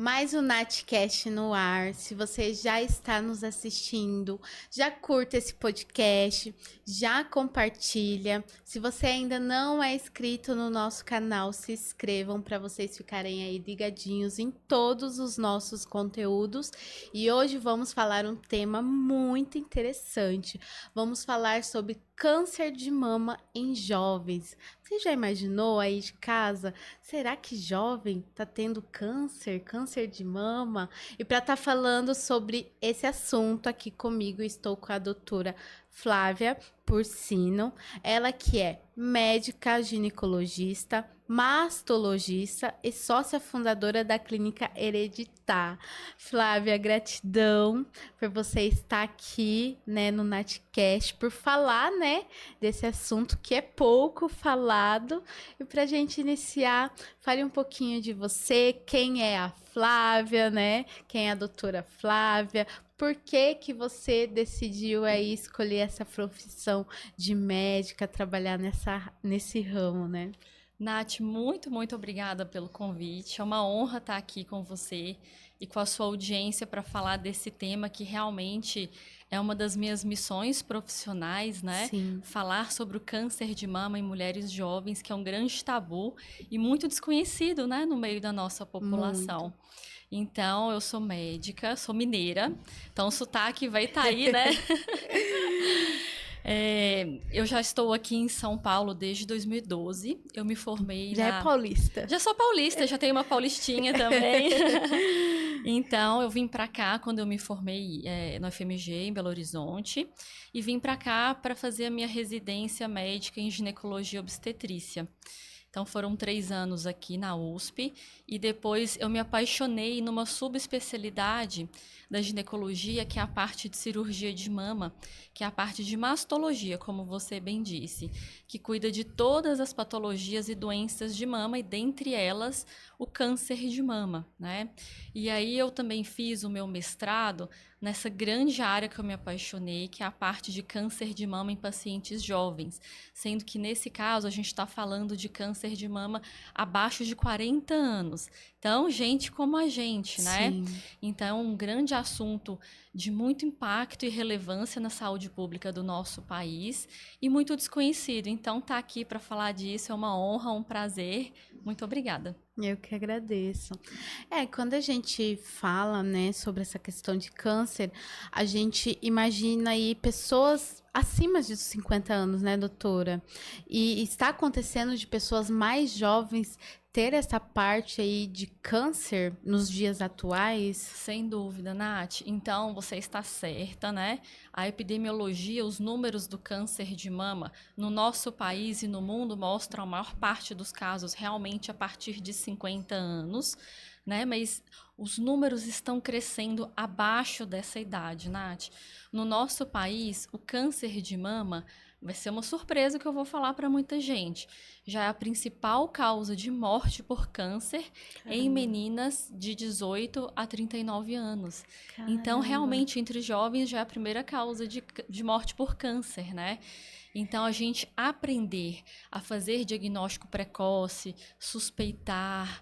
Mais um Natcast no ar. Se você já está nos assistindo, já curta esse podcast, já compartilha. Se você ainda não é inscrito no nosso canal, se inscrevam para vocês ficarem aí ligadinhos em todos os nossos conteúdos. E hoje vamos falar um tema muito interessante. Vamos falar sobre câncer de mama em jovens. Você já imaginou aí de casa? Será que jovem tá tendo câncer de mama? E para estar falando sobre esse assunto aqui comigo, estou com a doutora Flávia Porcino, ela que é médica ginecologista, mastologista e sócia fundadora da clínica Hereditar. Flávia, gratidão por você estar aqui, né, no Natcast, por falar, né, desse assunto que é pouco falado. E para a gente iniciar, fale um pouquinho de você, quem é a Flávia, né? Quem é a doutora Flávia? Por que que você decidiu aí escolher essa profissão de médica, trabalhar nesse ramo, né? Nath, muito obrigada pelo convite. É uma honra estar aqui com você e com a sua audiência para falar desse tema que realmente é uma das minhas missões profissionais, né? Sim. Falar sobre o câncer de mama em mulheres jovens, que é um grande tabu e muito desconhecido, né, no meio da nossa população. Muito. Então, eu sou médica, sou mineira, então o sotaque vai estar aí, né? Eu já estou aqui em São Paulo desde 2012. Eu me formei Já é paulista. Já sou paulista, já tenho uma paulistinha também. Então, eu vim para cá quando eu me formei no FMG, em Belo Horizonte. E vim para cá para fazer a minha residência médica em ginecologia e obstetrícia. Então, foram 3 anos aqui na USP. E depois eu me apaixonei numa subespecialidade da ginecologia, que é a parte de cirurgia de mama, que é a parte de mastologia, como você bem disse, que cuida de todas as patologias e doenças de mama, e dentre elas o câncer de mama, né? E aí eu também fiz o meu mestrado nessa grande área que eu me apaixonei, que é a parte de câncer de mama em pacientes jovens, sendo que nesse caso a gente está falando de câncer de mama abaixo de 40 anos. Então, gente como a gente, né? Sim. Então, um grande assunto de muito impacto e relevância na saúde pública do nosso país e muito desconhecido. Então, estar aqui para falar disso é uma honra, um prazer. Muito obrigada. Eu que agradeço. Quando a gente fala, né, sobre essa questão de câncer, a gente imagina aí pessoas acima de 50 anos, né, doutora? E está acontecendo de pessoas mais jovens ter essa parte aí de câncer nos dias atuais? Sem dúvida, Nath. Então, você está certa, né? A epidemiologia, os números do câncer de mama no nosso país e no mundo mostram a maior parte dos casos realmente a partir de 50 anos, né? Mas os números estão crescendo abaixo dessa idade, Nath. No nosso país, o câncer de mama vai ser uma surpresa que eu vou falar para muita gente. Já é a principal causa de morte por câncer em meninas de 18 a 39 anos. Caramba. Então, realmente, entre jovens já é a primeira causa de morte por câncer, né? Então, a gente aprender a fazer diagnóstico precoce, suspeitar,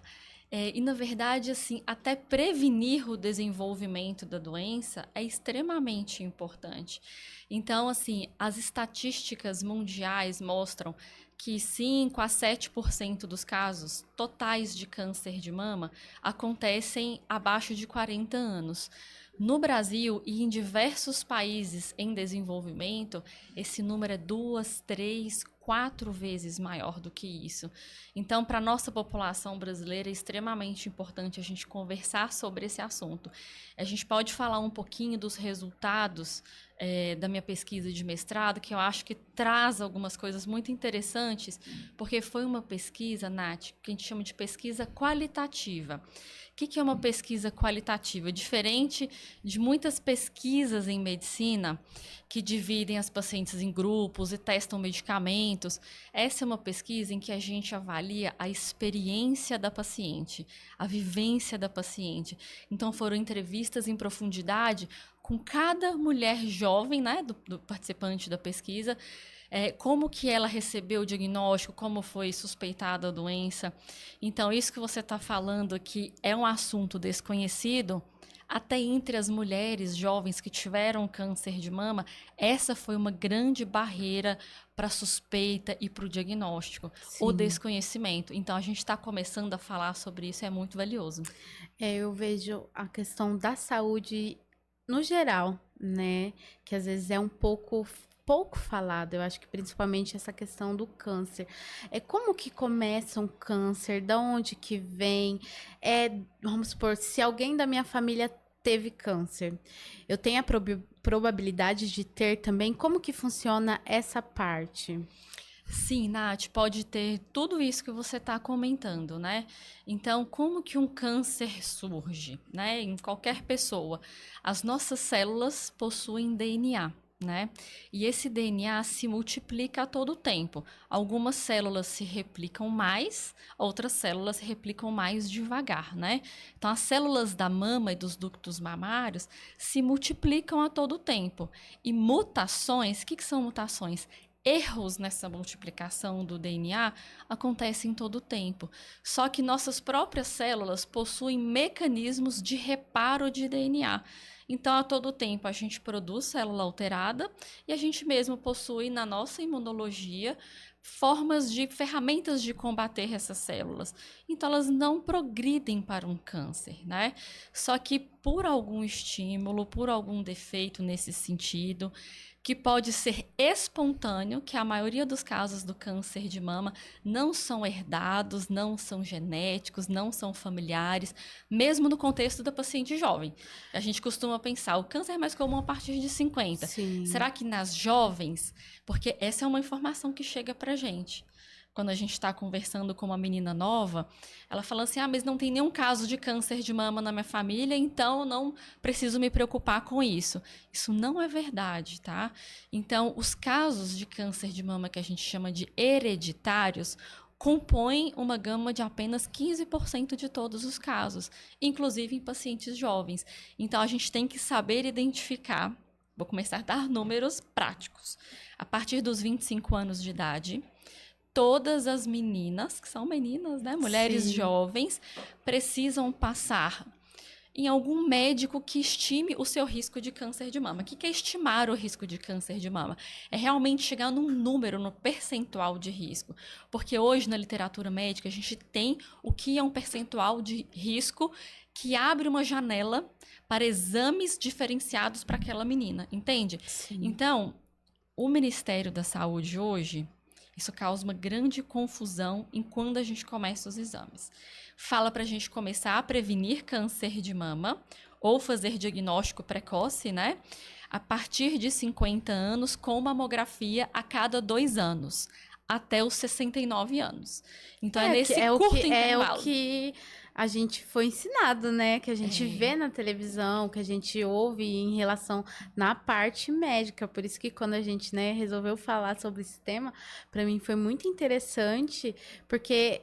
e, na verdade, assim, até prevenir o desenvolvimento da doença é extremamente importante. Então, assim, as estatísticas mundiais mostram que 5 a 7% dos casos totais de câncer de mama acontecem abaixo de 40 anos. No Brasil e em diversos países em desenvolvimento, esse número é 2, 3, 4 vezes maior do que isso. Então, para a nossa população brasileira, é extremamente importante a gente conversar sobre esse assunto. A gente pode falar um pouquinho dos resultados da minha pesquisa de mestrado, que eu acho que traz algumas coisas muito interessantes, porque foi uma pesquisa, Nath, que a gente chama de pesquisa qualitativa. O que é uma pesquisa qualitativa? Diferente de muitas pesquisas em medicina que dividem as pacientes em grupos e testam medicamentos, essa é uma pesquisa em que a gente avalia a experiência da paciente, a vivência da paciente. Então, foram entrevistas em profundidade com cada mulher jovem, né, do participante da pesquisa, como que ela recebeu o diagnóstico, como foi suspeitada a doença. Então, isso que você está falando aqui é um assunto desconhecido, até entre as mulheres jovens que tiveram câncer de mama, essa foi uma grande barreira para a suspeita e para o diagnóstico, o Sim. desconhecimento. Então, a gente está começando a falar sobre isso, é muito valioso. Eu vejo a questão da saúde no geral, né? Que às vezes é um pouco falado. Eu acho que principalmente essa questão do câncer. É como que começa um câncer? Da onde que vem? Vamos supor, se alguém da minha família teve câncer, eu tenho a probabilidade de ter também. Como que funciona essa parte? Sim, Nath, pode ter tudo isso que você está comentando, né? Então, como que um câncer surge, né? Em qualquer pessoa, as nossas células possuem DNA, né? E esse DNA se multiplica a todo tempo. Algumas células se replicam mais, outras células se replicam mais devagar, né? Então, as células da mama e dos ductos mamários se multiplicam a todo tempo. E mutações, o que são mutações? Erros nessa multiplicação do DNA acontecem em todo o tempo. Só que nossas próprias células possuem mecanismos de reparo de DNA. Então, a todo tempo, a gente produz célula alterada e a gente mesmo possui na nossa imunologia ferramentas de combater essas células. Então, elas não progridem para um câncer, né? Só que por algum estímulo, por algum defeito nesse sentido, que pode ser espontâneo, que a maioria dos casos do câncer de mama não são herdados, não são genéticos, não são familiares, mesmo no contexto da paciente jovem. A gente costuma pensar, o câncer é mais comum a partir de 50. Sim. Será que nas jovens? Porque essa é uma informação que chega pra gente. Quando a gente está conversando com uma menina nova, ela fala assim: mas não tem nenhum caso de câncer de mama na minha família, então não preciso me preocupar com isso. Isso não é verdade, tá? Então, os casos de câncer de mama que a gente chama de hereditários compõem uma gama de apenas 15% de todos os casos, inclusive em pacientes jovens. Então, a gente tem que saber identificar. Vou começar a dar números práticos. A partir dos 25 anos de idade, todas as meninas, que são meninas, né, mulheres Sim. jovens, precisam passar em algum médico que estime o seu risco de câncer de mama. O que é estimar o risco de câncer de mama? É realmente chegar num número, no percentual de risco. Porque hoje, na literatura médica, a gente tem o que é um percentual de risco que abre uma janela para exames diferenciados para aquela menina, entende? Sim. Então, o Ministério da Saúde hoje, isso causa uma grande confusão em quando a gente começa os exames. Fala para a gente começar a prevenir câncer de mama ou fazer diagnóstico precoce, né? A partir de 50 anos, com mamografia a cada 2 anos, até os 69 anos. Então, é nesse curto intervalo. É o que a gente foi ensinado, né? Que a gente É. vê na televisão, que a gente ouve em relação na parte médica. Por isso que quando a gente, né, resolveu falar sobre esse tema, para mim foi muito interessante, porque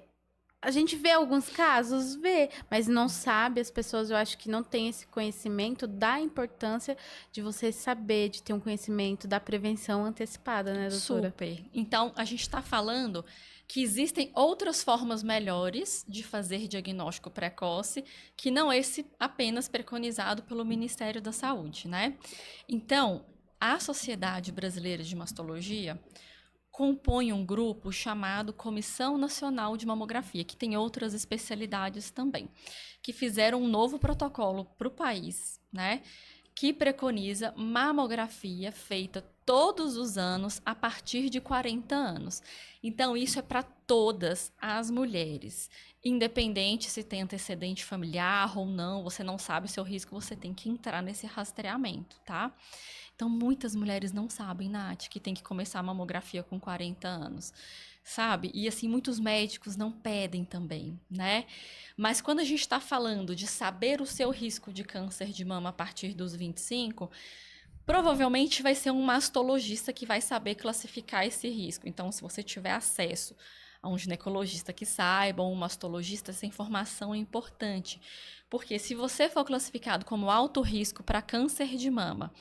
a gente vê alguns casos, vê, mas não sabe, as pessoas eu acho que não têm esse conhecimento da importância de você saber, de ter um conhecimento da prevenção antecipada, né, doutora? Super. Então, a gente está falando que existem outras formas melhores de fazer diagnóstico precoce, que não esse apenas preconizado pelo Ministério da Saúde, né? Então, a Sociedade Brasileira de Mastologia compõe um grupo chamado Comissão Nacional de Mamografia, que tem outras especialidades também, que fizeram um novo protocolo para o país, né? Que preconiza mamografia feita todos os anos a partir de 40 anos. Então, isso é para todas as mulheres. Independente se tem antecedente familiar ou não, você não sabe o seu risco, você tem que entrar nesse rastreamento, tá? Então, muitas mulheres não sabem, Nath, que tem que começar a mamografia com 40 anos, sabe? E, assim, muitos médicos não pedem também, né? Mas quando a gente está falando de saber o seu risco de câncer de mama a partir dos 25, provavelmente vai ser um mastologista que vai saber classificar esse risco. Então, se você tiver acesso a um ginecologista que saiba, ou um mastologista, essa informação é importante. Porque se você for classificado como alto risco para câncer de mama,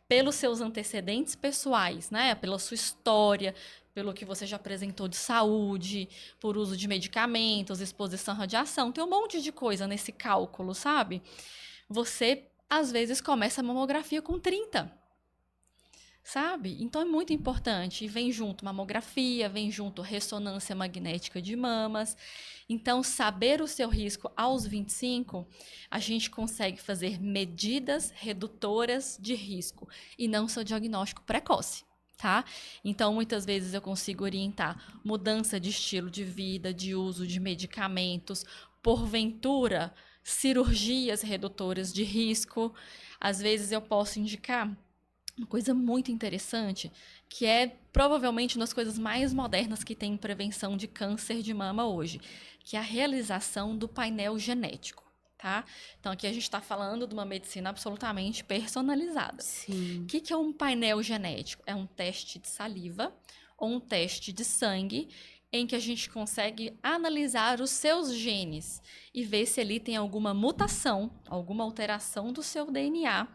pelos seus antecedentes pessoais, né, pela sua história, pelo que você já apresentou de saúde, por uso de medicamentos, exposição à radiação, tem um monte de coisa nesse cálculo, sabe? Você, às vezes, começa a mamografia com 30, sabe? Então é muito importante. E vem junto mamografia, vem junto ressonância magnética de mamas. Então, saber o seu risco aos 25, a gente consegue fazer medidas redutoras de risco e não seu diagnóstico precoce. Tá? Então, muitas vezes eu consigo orientar mudança de estilo de vida, de uso de medicamentos, porventura, cirurgias redutoras de risco. Às vezes eu posso indicar uma coisa muito interessante, que é provavelmente uma das coisas mais modernas que tem em prevenção de câncer de mama hoje, que é a realização do painel genético. Tá? Então, aqui a gente está falando de uma medicina absolutamente personalizada. Sim. O que é um painel genético? É um teste de saliva ou um teste de sangue em que a gente consegue analisar os seus genes e ver se ali tem alguma mutação, alguma alteração do seu DNA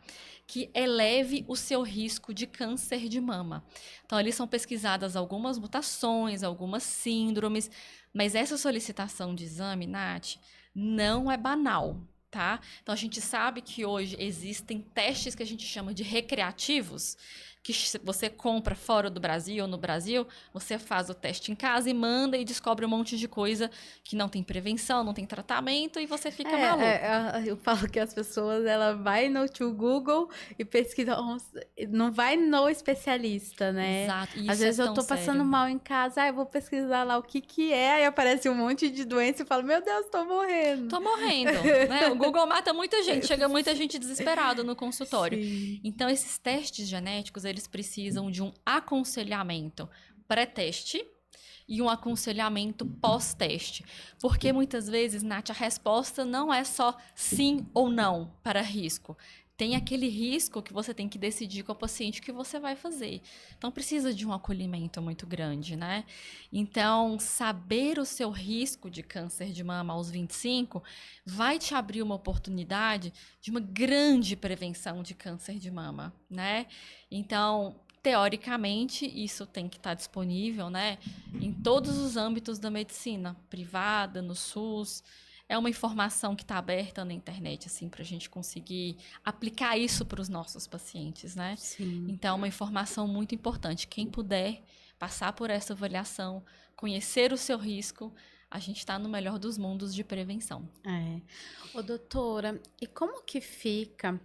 que eleve o seu risco de câncer de mama. Então, ali são pesquisadas algumas mutações, algumas síndromes, mas essa solicitação de exame, Nath, não é banal, tá? Então, a gente sabe que hoje existem testes que a gente chama de recreativos, que você compra fora do Brasil ou no Brasil, você faz o teste em casa e manda e descobre um monte de coisa que não tem prevenção, não tem tratamento e você fica maluco. Eu falo que as pessoas, ela vai no Google e pesquisa, não vai no especialista, né? Exato. E Às isso vezes é eu tão tô passando sério. mal em casa, eu vou pesquisar lá o que é, aí aparece um monte de doença e eu falo, meu Deus, tô morrendo. Tô morrendo, né? O Google mata muita gente, chega muita gente desesperada no consultório. Sim. Então, esses testes genéticos, eles precisam de um aconselhamento pré-teste e um aconselhamento pós-teste. Porque muitas vezes, Nath, a resposta não é só sim ou não para risco. Tem aquele risco que você tem que decidir com o paciente o que você vai fazer. Então, precisa de um acolhimento muito grande, né? Então, saber o seu risco de câncer de mama aos 25 vai te abrir uma oportunidade de uma grande prevenção de câncer de mama, né? Então, teoricamente, isso tem que estar disponível, né, em todos os âmbitos da medicina, privada, no SUS. É uma informação que está aberta na internet, assim, para a gente conseguir aplicar isso para os nossos pacientes, né? Sim. Então, é uma informação muito importante. Quem puder passar por essa avaliação, conhecer o seu risco, a gente está no melhor dos mundos de prevenção. Ô, doutora, e como que fica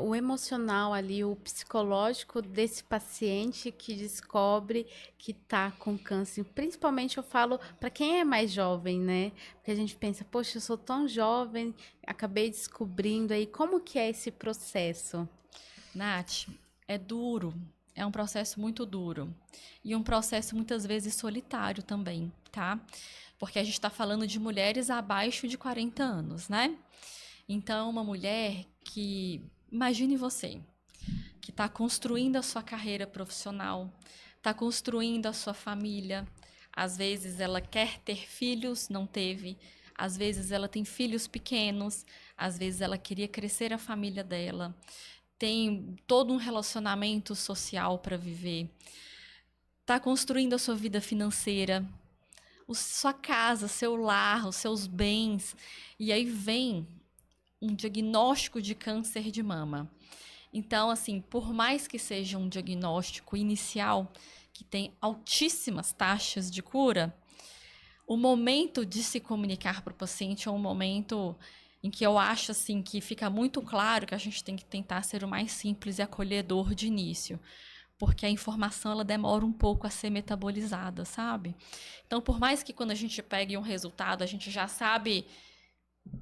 o emocional ali, o psicológico desse paciente que descobre que tá com câncer? Principalmente eu falo para quem é mais jovem, né? Porque a gente pensa, poxa, eu sou tão jovem, acabei descobrindo aí. Como que é esse processo? Nath, é duro. É um processo muito duro. E um processo muitas vezes solitário também, tá? Porque a gente está falando de mulheres abaixo de 40 anos, né? Então, uma mulher que, imagine você, que está construindo a sua carreira profissional, está construindo a sua família. Às vezes ela quer ter filhos, não teve. Às vezes ela tem filhos pequenos. Às vezes ela queria crescer a família dela. Tem todo um relacionamento social para viver. Está construindo a sua vida financeira, sua casa, seu lar, os seus bens. E aí vem um diagnóstico de câncer de mama. Então, assim, por mais que seja um diagnóstico inicial, que tem altíssimas taxas de cura, o momento de se comunicar para o paciente é um momento em que eu acho, assim, que fica muito claro que a gente tem que tentar ser o mais simples e acolhedor de início. Porque a informação, ela demora um pouco a ser metabolizada, sabe? Então, por mais que quando a gente pegue um resultado, a gente já sabe,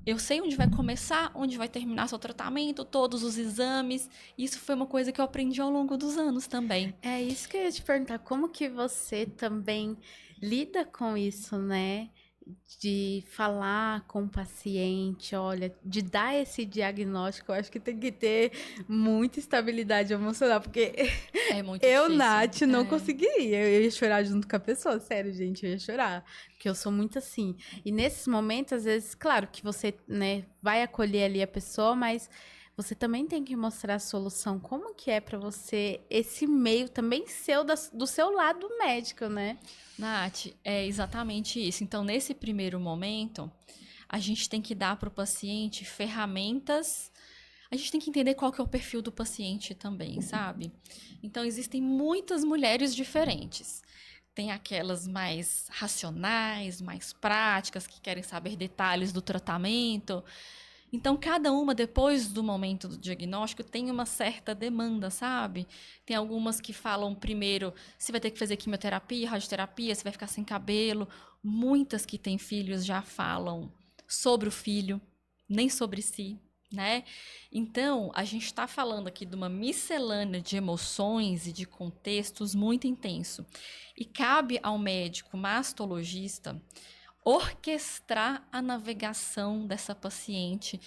eu sei onde vai começar, onde vai terminar seu tratamento, todos os exames. Isso foi uma coisa que eu aprendi ao longo dos anos também. É isso que eu ia te perguntar, como que você também lida com isso, né? de falar com o paciente, olha, de dar esse diagnóstico, eu acho que tem que ter muita estabilidade emocional, porque É muito eu, difícil. Nath, não conseguiria. Eu ia chorar junto com a pessoa, sério, gente, eu ia chorar. Porque eu sou muito assim. E nesses momentos, às vezes, claro que você, né, vai acolher ali a pessoa, mas você também tem que mostrar a solução. Como que é pra você esse meio também seu, do seu lado médico, né? Nath, é exatamente isso. Então, nesse primeiro momento, a gente tem que dar para o paciente ferramentas. A gente tem que entender qual que é o perfil do paciente também, sabe? Então, existem muitas mulheres diferentes. Tem aquelas mais racionais, mais práticas, que querem saber detalhes do tratamento. Então, cada uma, depois do momento do diagnóstico, tem uma certa demanda, sabe? Tem algumas que falam primeiro se vai ter que fazer quimioterapia, radioterapia, se vai ficar sem cabelo. Muitas que têm filhos já falam sobre o filho, nem sobre si, né? Então, a gente está falando aqui de uma miscelânea de emoções e de contextos muito intenso. E cabe ao médico mastologista orquestrar a navegação dessa paciente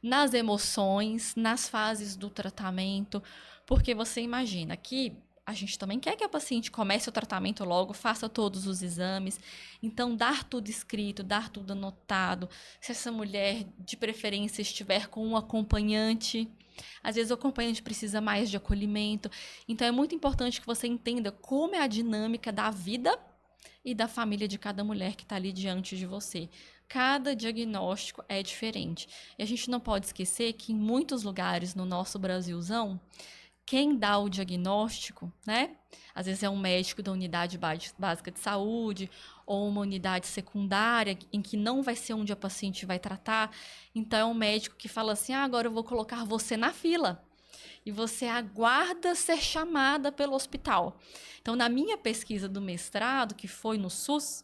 nas emoções, nas fases do tratamento, porque você imagina que a gente também quer que a paciente comece o tratamento logo, faça todos os exames. Então, dar tudo escrito, dar tudo anotado. Se essa mulher, de preferência, estiver com um acompanhante, às vezes o acompanhante precisa mais de acolhimento. Então, é muito importante que você entenda como é a dinâmica da vida e da família de cada mulher que está ali diante de você. Cada diagnóstico é diferente. E a gente não pode esquecer que em muitos lugares no nosso Brasilzão, quem dá o diagnóstico, né? Às vezes é um médico da unidade básica de saúde ou uma unidade secundária em que não vai ser onde a paciente vai tratar. Então é um médico que fala assim: agora eu vou colocar você na fila e você aguarda ser chamada pelo hospital. Então, na minha pesquisa do mestrado, que foi no SUS,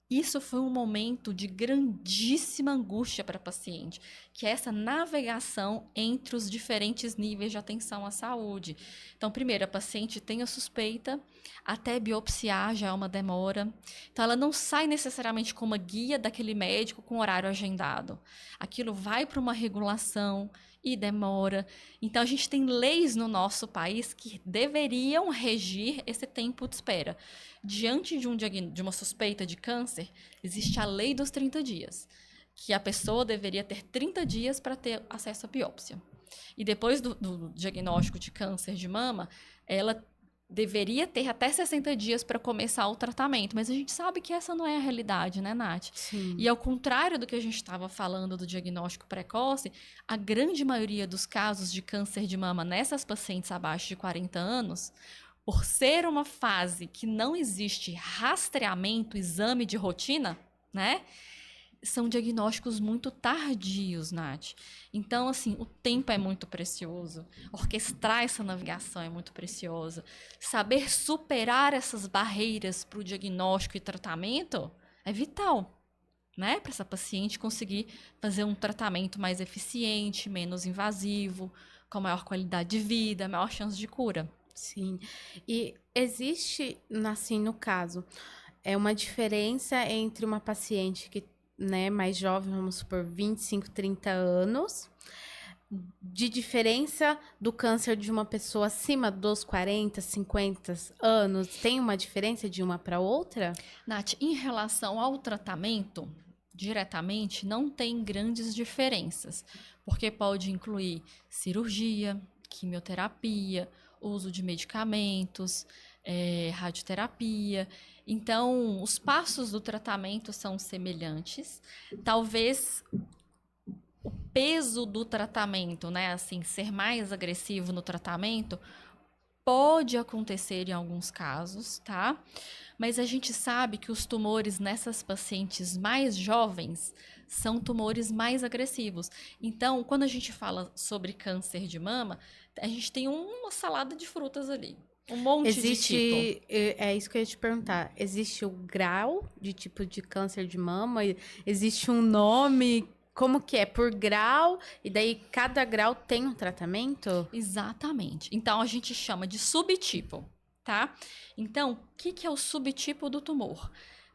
isso foi um momento de grandíssima angústia para a paciente, que é essa navegação entre os diferentes níveis de atenção à saúde. Então, primeiro, a paciente tem a suspeita, até biopsiar já é uma demora. Então, ela não sai necessariamente com uma guia daquele médico com horário agendado. Aquilo vai para uma regulação e demora. Então, a gente tem leis no nosso país que deveriam regir esse tempo de espera. Diante de uma suspeita de câncer, existe a lei dos 30 dias, que a pessoa deveria ter 30 dias para ter acesso à biópsia. E depois do diagnóstico de câncer de mama, ela deveria ter até 60 dias para começar o tratamento, mas a gente sabe que essa não é a realidade, né, Nath? Sim. E ao contrário do que a gente estava falando do diagnóstico precoce, a grande maioria dos casos de câncer de mama nessas pacientes abaixo de 40 anos, por ser uma fase que não existe rastreamento, exame de rotina, né? São diagnósticos muito tardios, Nath. Então, assim, o tempo é muito precioso. Orquestrar essa navegação é muito precioso. Saber superar essas barreiras para o diagnóstico e tratamento é vital, né? Para essa paciente conseguir fazer um tratamento mais eficiente, menos invasivo, com maior qualidade de vida, maior chance de cura. Sim. E existe, assim, no caso, é uma diferença entre uma paciente que, né, mais jovem, vamos supor, 25, 30 anos, de diferença do câncer de uma pessoa acima dos 40, 50 anos? Tem uma diferença de uma para outra? Nath, em relação ao tratamento, diretamente, não tem grandes diferenças, porque pode incluir cirurgia, quimioterapia, uso de medicamentos, radioterapia. Então, os passos do tratamento são semelhantes. Talvez o peso do tratamento, né, assim, ser mais agressivo no tratamento, pode acontecer em alguns casos, tá? Mas a gente sabe que os tumores nessas pacientes mais jovens são tumores mais agressivos. Então, quando a gente fala sobre câncer de mama, a gente tem uma salada de frutas ali. Um monte de tipo. Existe, é isso que eu ia te perguntar. Existe o grau de tipo de câncer de mama? Existe um nome? Como que é? Por grau? E daí cada grau tem um tratamento? Exatamente. Então, a gente chama de subtipo, tá? Então, o que é o subtipo do tumor?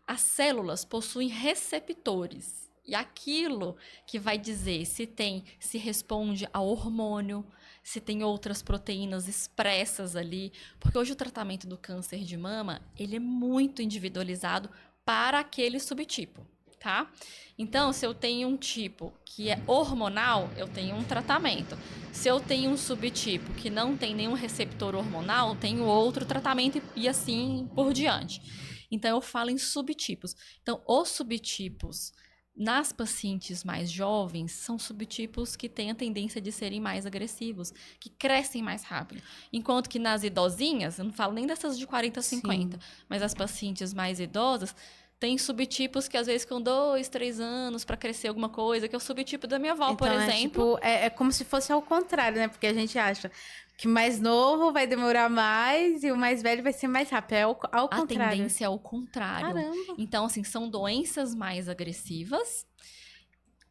As células possuem receptores. E aquilo que vai dizer se responde a hormônio, se tem outras proteínas expressas ali. Porque hoje o tratamento do câncer de mama, ele é muito individualizado para aquele subtipo, tá? Então, se eu tenho um tipo que é hormonal, eu tenho um tratamento. Se eu tenho um subtipo que não tem nenhum receptor hormonal, eu tenho outro tratamento e assim por diante. Então, eu falo em subtipos. Então, os subtipos nas pacientes mais jovens são subtipos que têm a tendência de serem mais agressivos, que crescem mais rápido. Enquanto que nas idosinhas, eu não falo nem dessas de 40 a 50, mas as pacientes mais idosas, tem subtipos que às vezes ficam 2, 3 anos para crescer alguma coisa, que é o subtipo da minha avó, Então, por exemplo. é como se fosse ao contrário, né? Porque a gente acha que o mais novo vai demorar mais e o mais velho vai ser mais rápido. É ao A contrário. tendência é o contrário. Caramba! Então, assim, são doenças mais agressivas,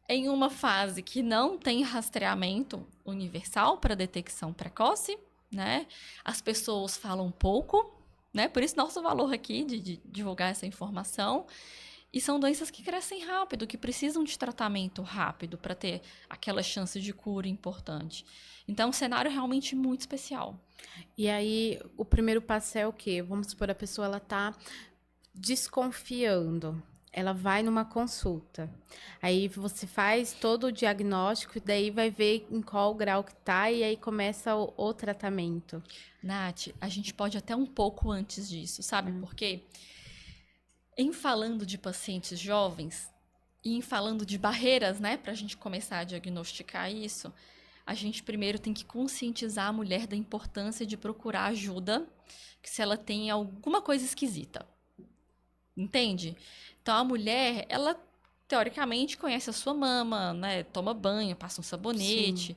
em uma fase que não tem rastreamento universal para detecção precoce, né? As pessoas falam pouco, né? Por isso nosso valor aqui de divulgar essa informação. E são doenças que crescem rápido, que precisam de tratamento rápido para ter aquela chance de cura importante. Então, é um cenário realmente muito especial. E aí, o primeiro passo é o quê? Vamos supor, a pessoa ela tá desconfiando. Ela vai numa consulta. Aí você faz todo o diagnóstico, e daí vai ver em qual grau que tá, e aí começa o tratamento. Nath, a gente pode até um pouco antes disso, sabe por quê? Em falando de pacientes jovens e em falando de barreiras, né, para a gente começar a diagnosticar isso, a gente primeiro tem que conscientizar a mulher da importância de procurar ajuda, que se ela tem alguma coisa esquisita. Entende? Então a mulher, ela teoricamente conhece a sua mama, né? Toma banho, passa um sabonete.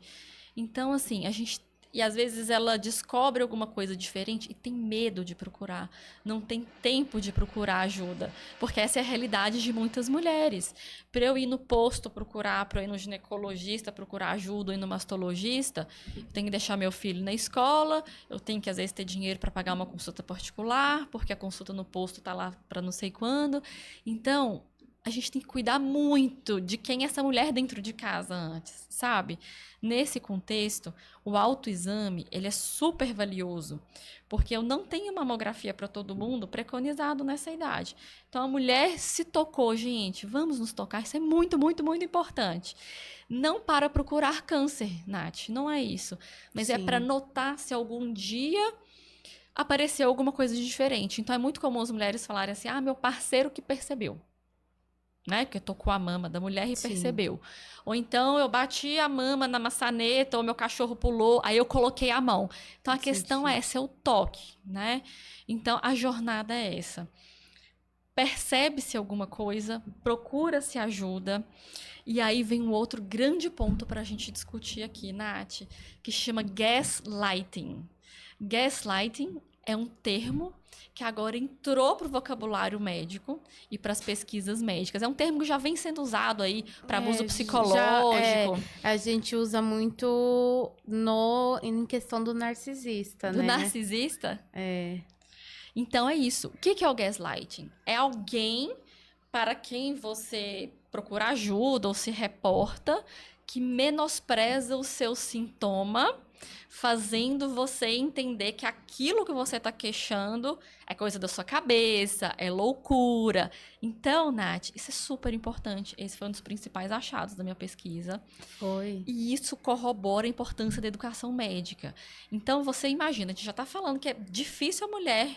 Então, assim, a gente. E às vezes ela descobre alguma coisa diferente e tem medo de procurar. Não tem tempo de procurar ajuda. Porque essa é a realidade de muitas mulheres. Para eu ir no posto procurar, para eu ir no ginecologista procurar ajuda, ou ir no mastologista, eu tenho que deixar meu filho na escola, eu tenho que às vezes ter dinheiro para pagar uma consulta particular, porque a consulta no posto tá lá para não sei quando. Então, a gente tem que cuidar muito de quem é essa mulher dentro de casa antes, sabe? Nesse contexto, o autoexame, ele é super valioso, porque eu não tenho mamografia para todo mundo preconizado nessa idade. Então, a mulher se tocou, gente, vamos nos tocar, isso é muito, muito, muito importante. Não para procurar câncer, Nath, não é isso. Mas é para notar se algum dia apareceu alguma coisa de diferente. Então, é muito comum as mulheres falarem assim, meu parceiro que percebeu. Né? Que tocou a mama da mulher e percebeu. Ou então eu bati a mama na maçaneta, ou meu cachorro pulou, aí eu coloquei a mão. Então a questão é esse é o toque, né? Então a jornada é essa. Percebe-se alguma coisa, procura-se ajuda. E aí vem um outro grande ponto para a gente discutir aqui, Nath, que chama gaslighting. Gaslighting é um termo que agora entrou para o vocabulário médico e para as pesquisas médicas. É um termo que já vem sendo usado aí para abuso psicológico. A gente usa muito em questão do narcisista, Do né? narcisista? É. Então é isso. O que é o gaslighting? É alguém para quem você procura ajuda ou se reporta que menospreza o seu sintoma, fazendo você entender que aquilo que você está queixando é coisa da sua cabeça, é loucura. Então, Nath, isso é super importante. Esse foi um dos principais achados da minha pesquisa. Foi. E isso corrobora a importância da educação médica. Então, você imagina, a gente já está falando que é difícil a mulher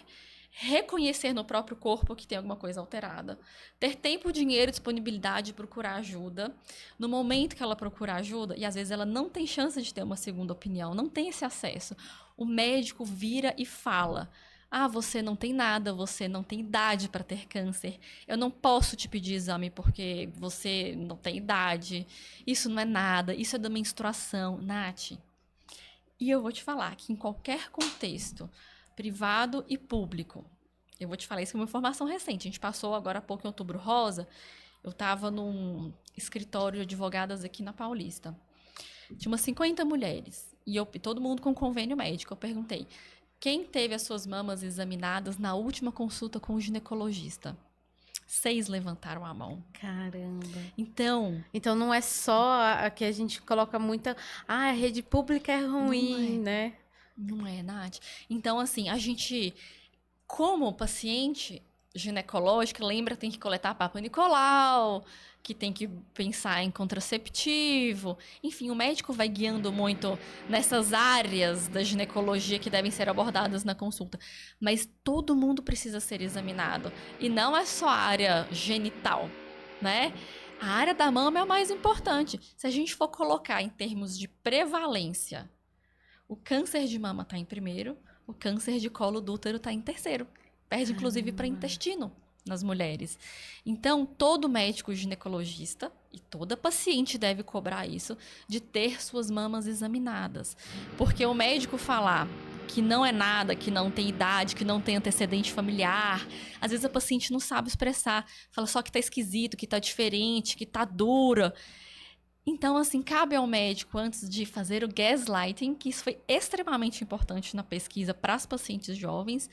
reconhecer no próprio corpo que tem alguma coisa alterada, ter tempo, dinheiro e disponibilidade de procurar ajuda. No momento que ela procura ajuda, e às vezes ela não tem chance de ter uma segunda opinião, não tem esse acesso, o médico vira e fala: você não tem nada, você não tem idade para ter câncer, eu não posso te pedir exame porque você não tem idade, isso não é nada, isso é da menstruação, Nath. E eu vou te falar que em qualquer contexto, privado e público. Eu vou te falar isso que é uma informação recente. A gente passou agora há pouco em Outubro Rosa. Eu estava num escritório de advogadas aqui na Paulista. Tinha umas 50 mulheres. E todo mundo com convênio médico. Eu perguntei, quem teve as suas mamas examinadas na última consulta com o ginecologista? 6 levantaram a mão. Caramba. Então Não é só a que a gente coloca muita... Ah, a rede pública é ruim, né? não é, Nath. Então, assim, a gente, como paciente ginecológica, lembra que tem que coletar Papa Nicolau, que tem que pensar em contraceptivo. Enfim, o médico vai guiando muito nessas áreas da ginecologia que devem ser abordadas na consulta. Mas todo mundo precisa ser examinado. E não é só a área genital, né? A área da mama é a mais importante. Se a gente for colocar em termos de prevalência, o câncer de mama está em primeiro, o câncer de colo do útero está em terceiro. Perde, inclusive, para intestino nas mulheres. Então, todo médico ginecologista e toda paciente deve cobrar isso, de ter suas mamas examinadas. Porque o médico falar que não é nada, que não tem idade, que não tem antecedente familiar, às vezes a paciente não sabe expressar, fala só que tá esquisito, que tá diferente, que tá dura. Então, assim, cabe ao médico, antes de fazer o gaslighting, que isso foi extremamente importante na pesquisa para as pacientes jovens,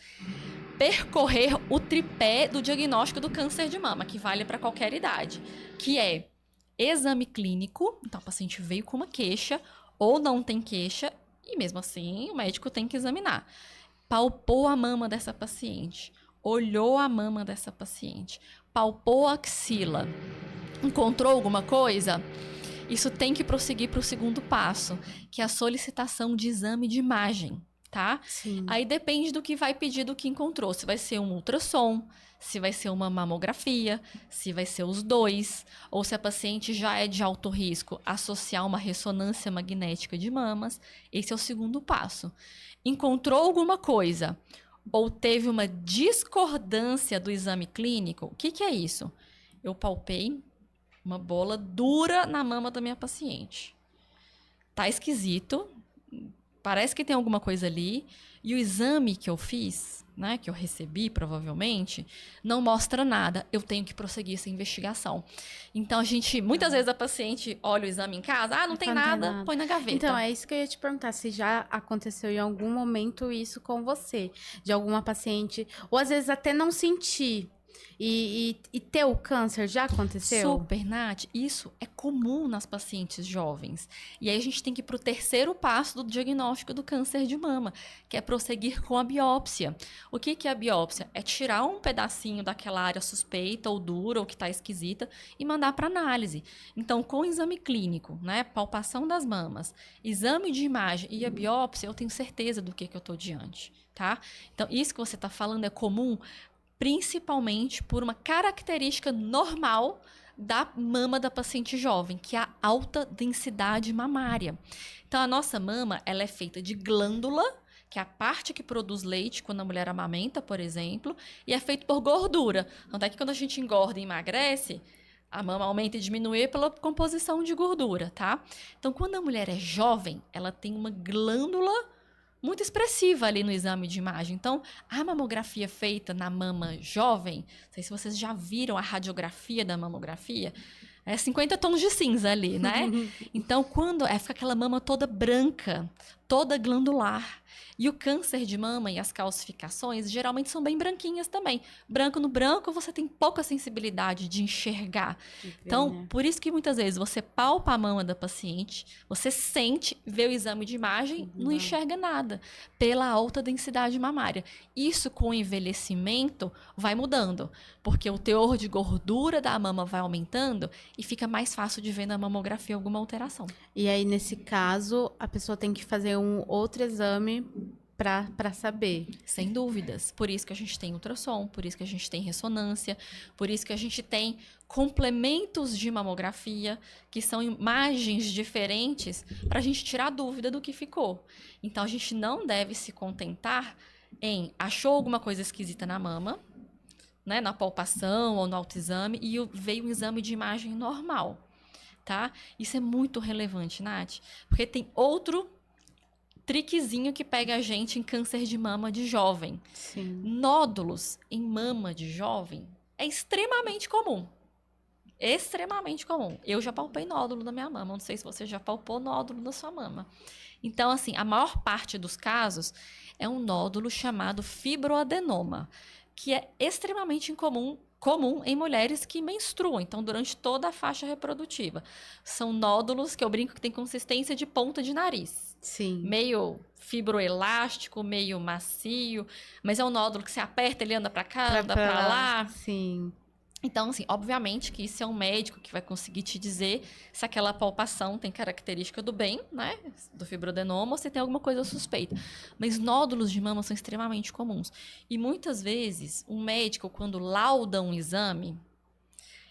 percorrer o tripé do diagnóstico do câncer de mama, que vale para qualquer idade, que é exame clínico, então a paciente veio com uma queixa ou não tem queixa, e mesmo assim o médico tem que examinar. Palpou a mama dessa paciente, olhou a mama dessa paciente, palpou a axila, encontrou alguma coisa? Isso tem que prosseguir para o segundo passo, que é a solicitação de exame de imagem, tá? Sim. Aí depende do que vai pedir, do que encontrou. Se vai ser um ultrassom, se vai ser uma mamografia, se vai ser os dois, ou se a paciente já é de alto risco, associar uma ressonância magnética de mamas. Esse é o segundo passo. Encontrou alguma coisa ou teve uma discordância do exame clínico, o que é isso? Eu palpei uma bola dura na mama da minha paciente. Tá esquisito, parece que tem alguma coisa ali, e o exame que eu fiz, né, que eu recebi provavelmente, não mostra nada. Eu tenho que prosseguir essa investigação. Então, muitas vezes a paciente olha o exame em casa, não tem nada, põe na gaveta. Então, é isso que eu ia te perguntar, se já aconteceu em algum momento isso com você, de alguma paciente, ou às vezes até não sentir. E ter o câncer já aconteceu? Super, Nath. Isso é comum nas pacientes jovens. E aí a gente tem que ir para o terceiro passo do diagnóstico do câncer de mama, que é prosseguir com a biópsia. O que é a biópsia? É tirar um pedacinho daquela área suspeita ou dura ou que está esquisita e mandar para análise. Então, com o exame clínico, né, palpação das mamas, exame de imagem e a biópsia, eu tenho certeza do que eu estou diante, tá? Então, isso que você está falando é comum, principalmente por uma característica normal da mama da paciente jovem, que é a alta densidade mamária. Então, a nossa mama, ela é feita de glândula, que é a parte que produz leite quando a mulher amamenta, por exemplo, e é feito por gordura. Então, é que quando a gente engorda e emagrece, a mama aumenta e diminui pela composição de gordura, tá? Então, quando a mulher é jovem, ela tem uma glândula muito expressiva ali no exame de imagem. Então, a mamografia feita na mama jovem, não sei se vocês já viram a radiografia da mamografia, é 50 tons de cinza ali, né? Então, quando fica aquela mama toda branca, toda glandular. E o câncer de mama e as calcificações geralmente são bem branquinhas também. Branco no branco, você tem pouca sensibilidade de enxergar. Então, por isso que muitas vezes você palpa a mama da paciente, você sente, vê o exame de imagem, não enxerga nada, pela alta densidade mamária. Isso com o envelhecimento vai mudando, porque o teor de gordura da mama vai aumentando e fica mais fácil de ver na mamografia alguma alteração. E aí, nesse caso, a pessoa tem que fazer um outro exame para saber. Sem dúvidas. Por isso que a gente tem ultrassom, por isso que a gente tem ressonância, por isso que a gente tem complementos de mamografia, que são imagens diferentes para a gente tirar a dúvida do que ficou. Então, a gente não deve se contentar em achou alguma coisa esquisita na mama, né, na palpação ou no autoexame, e veio um exame de imagem normal, tá? Isso é muito relevante, Nath, porque tem outro triquezinho que pega a gente em câncer de mama de jovem. Sim. Nódulos em mama de jovem é extremamente comum. Extremamente comum. Eu já palpei nódulo na minha mama. Não sei se você já palpou nódulo na sua mama. Então, assim, a maior parte dos casos é um nódulo chamado fibroadenoma, que é extremamente incomum comum em mulheres que menstruam, então durante toda a faixa reprodutiva. São nódulos que eu brinco que tem consistência de ponta de nariz. Sim. Meio fibroelástico, meio macio, mas é um nódulo que você aperta, ele anda para cá, anda para lá. Sim. Então, assim, obviamente que isso é um médico que vai conseguir te dizer se aquela palpação tem característica do bem, né, do fibroadenoma, ou se tem alguma coisa suspeita. Mas nódulos de mama são extremamente comuns. E muitas vezes, um médico, quando lauda um exame,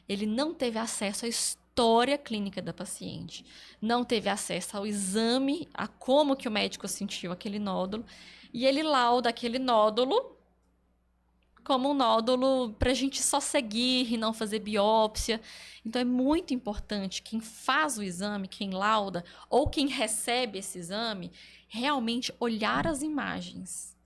ele não teve acesso à história clínica da paciente, não teve acesso ao exame, a como que o médico sentiu aquele nódulo, e ele lauda aquele nódulo como um nódulo para a gente só seguir e não fazer biópsia. Então, é muito importante quem faz o exame, quem lauda, ou quem recebe esse exame, realmente olhar as imagens.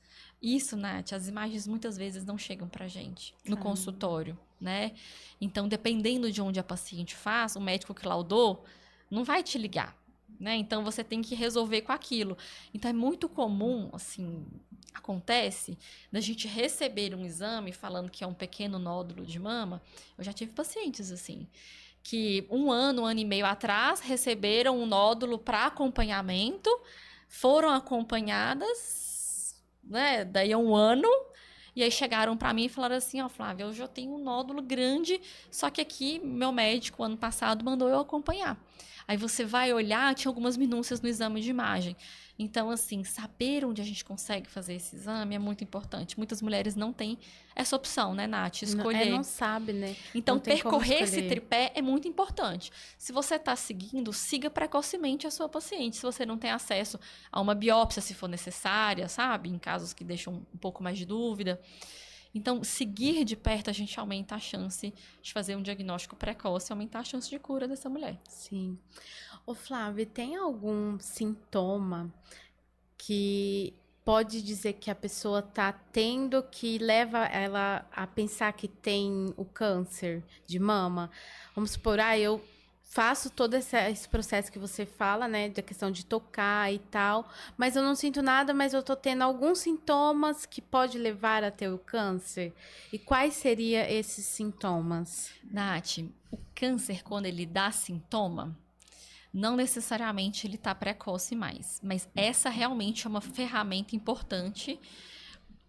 Isso, Nath, as imagens muitas vezes não chegam para a gente no consultório, né? Então, dependendo de onde a paciente faz, o médico que laudou não vai te ligar, né? Então, você tem que resolver com aquilo. Então, é muito comum, assim, acontece da gente receber um exame falando que é um pequeno nódulo de mama. Eu já tive pacientes assim, que um ano e meio atrás receberam um nódulo para acompanhamento, foram acompanhadas, né, daí a um ano, e aí chegaram para mim e falaram assim, ó, Flávia, eu já tenho um nódulo grande, só que aqui meu médico ano passado mandou eu acompanhar. Aí você vai olhar, tinha algumas minúcias no exame de imagem. Então, assim, saber onde a gente consegue fazer esse exame é muito importante. Muitas mulheres não têm essa opção, né, Nath? Escolher. Não sabe, né? Então, não tem percorrer esse tripé é muito importante. Se você está seguindo, siga precocemente a sua paciente. Se você não tem acesso a uma biópsia, se for necessária, sabe? Em casos que deixam um pouco mais de dúvida. Então, seguir de perto, a gente aumenta a chance de fazer um diagnóstico precoce, aumentar a chance de cura dessa mulher. Sim. Ô, Flávia, tem algum sintoma que pode dizer que a pessoa tá tendo que leva ela a pensar que tem o câncer de mama? Vamos supor, eu faço todo esse processo que você fala, né, da questão de tocar e tal, mas eu não sinto nada, mas eu tô tendo alguns sintomas que pode levar a ter o câncer. E quais seriam esses sintomas? Nath, o câncer, quando ele dá sintoma, não necessariamente ele está precoce mais, mas essa realmente é uma ferramenta importante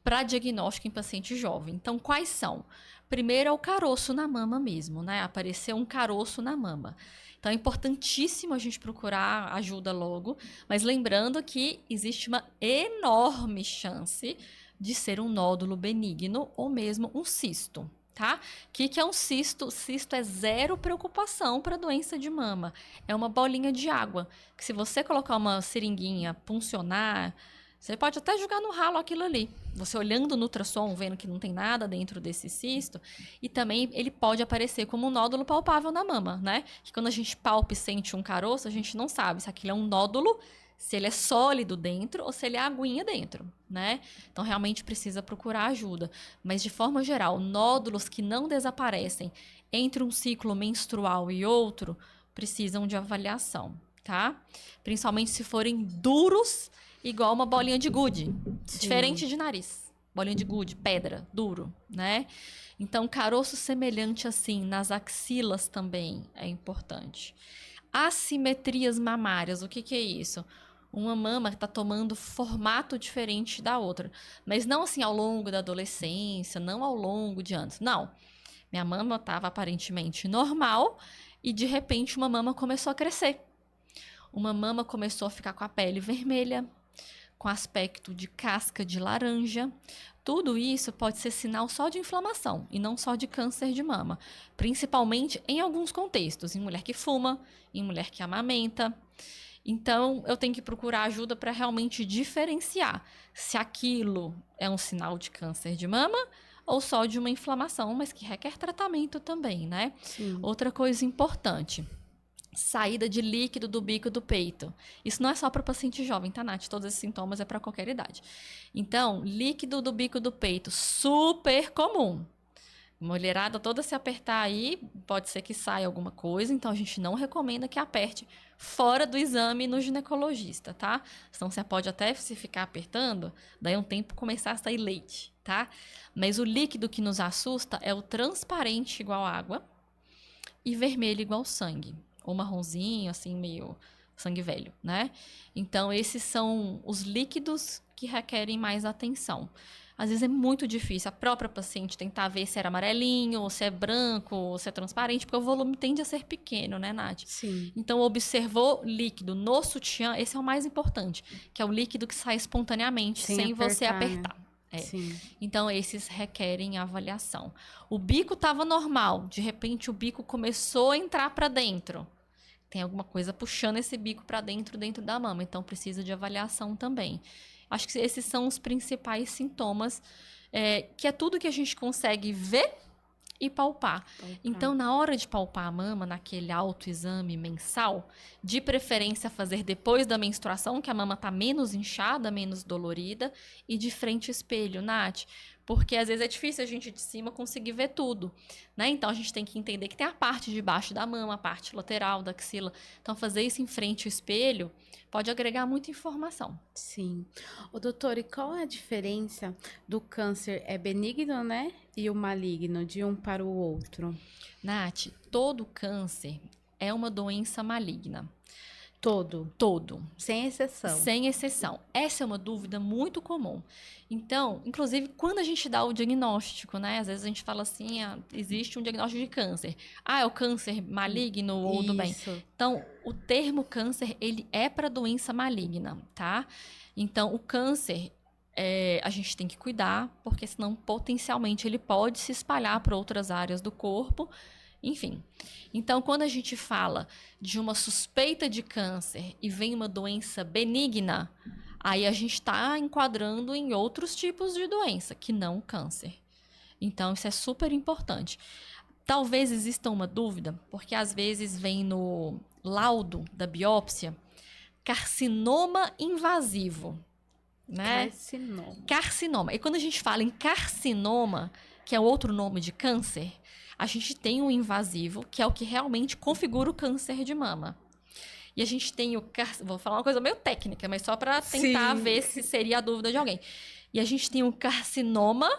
para diagnóstico em paciente jovem. Então, quais são? Primeiro é o caroço na mama mesmo, né? Apareceu um caroço na mama. Então, é importantíssimo a gente procurar ajuda logo, mas lembrando que existe uma enorme chance de ser um nódulo benigno ou mesmo um cisto. Tá? O que é um cisto? O cisto é zero preocupação para doença de mama. É uma bolinha de água, que se você colocar uma seringuinha, puncionar, você pode até jogar no ralo aquilo ali. Você olhando no ultrassom, vendo que não tem nada dentro desse cisto. E também ele pode aparecer como um nódulo palpável na mama, né? Que quando a gente palpa e sente um caroço, a gente não sabe se aquilo é um nódulo, se ele é sólido dentro ou se ele é aguinha dentro, né? Então, realmente precisa procurar ajuda. Mas, de forma geral, nódulos que não desaparecem entre um ciclo menstrual e outro precisam de avaliação, tá? Principalmente se forem duros, igual uma bolinha de gude. Sim. Diferente de nariz. Bolinha de gude, pedra, duro, né? Então, caroço semelhante assim nas axilas também é importante. Assimetrias mamárias, o que é isso? Uma mama está tomando formato diferente da outra. Mas não assim ao longo da adolescência, não ao longo de anos. Não. Minha mama estava aparentemente normal e de repente uma mama começou a crescer. Uma mama começou a ficar com a pele vermelha, com aspecto de casca de laranja. Tudo isso pode ser sinal só de inflamação e não só de câncer de mama. Principalmente em alguns contextos, em mulher que fuma, em mulher que amamenta. Então, eu tenho que procurar ajuda para realmente diferenciar se aquilo é um sinal de câncer de mama ou só de uma inflamação, mas que requer tratamento também, né? Sim. Outra coisa importante, saída de líquido do bico do peito. Isso não é só para paciente jovem, tá, Nath? Todos esses sintomas é para qualquer idade. Então, líquido do bico do peito, super comum. mulherada toda se apertar aí, pode ser que saia alguma coisa, então a gente não recomenda que aperte fora do exame no ginecologista, tá? Senão você pode até se ficar apertando, daí um tempo começar a sair leite, tá? Mas o líquido que nos assusta é o transparente igual água e vermelho igual sangue, ou marronzinho, assim, meio sangue velho, né? Então, esses são os líquidos que requerem mais atenção. Às vezes é muito difícil a própria paciente tentar ver se era amarelinho, ou se é branco, ou se é transparente, porque o volume tende a ser pequeno, né, Nath? Sim. Então, observou líquido no sutiã, esse é o mais importante, que é o líquido que sai espontaneamente, sem você apertar. Né? É. Sim. Então, esses requerem avaliação. O bico estava normal, de repente o bico começou a entrar para dentro. Tem alguma coisa puxando esse bico para dentro da mama, então precisa de avaliação também. Acho que esses são os principais sintomas, que é tudo que a gente consegue ver e palpar. Então, na hora de palpar a mama, naquele autoexame mensal, de preferência fazer depois da menstruação, que a mama tá menos inchada, menos dolorida, e de frente ao espelho, Nath. Porque às vezes é difícil a gente de cima conseguir ver tudo, né? Então a gente tem que entender que tem a parte de baixo da mama, a parte lateral da axila. Então fazer isso em frente ao espelho pode agregar muita informação. Sim. Ô, doutor, e qual é a diferença do câncer benigno, né? E o maligno, de um para o outro? Nath, todo câncer é uma doença maligna. Todo. Sem exceção. Sem exceção. Essa é uma dúvida muito comum. Então, inclusive, quando a gente dá o diagnóstico, né? Às vezes a gente fala assim, existe um diagnóstico de câncer. É o câncer maligno ou do bem. Então, o termo câncer, ele é para doença maligna, tá? Então, o câncer, a gente tem que cuidar, porque senão, potencialmente, ele pode se espalhar para outras áreas do corpo. Enfim, então quando a gente fala de uma suspeita de câncer e vem uma doença benigna, aí a gente está enquadrando em outros tipos de doença, que não o câncer. Então isso é super importante. Talvez exista uma dúvida, porque às vezes vem no laudo da biópsia carcinoma invasivo, né? Carcinoma. E quando a gente fala em carcinoma, que é outro nome de câncer, a gente tem o invasivo, que é o que realmente configura o câncer de mama. E a gente tem o... Vou falar uma coisa meio técnica, mas só para tentar ver se seria a dúvida de alguém. E a gente tem o carcinoma...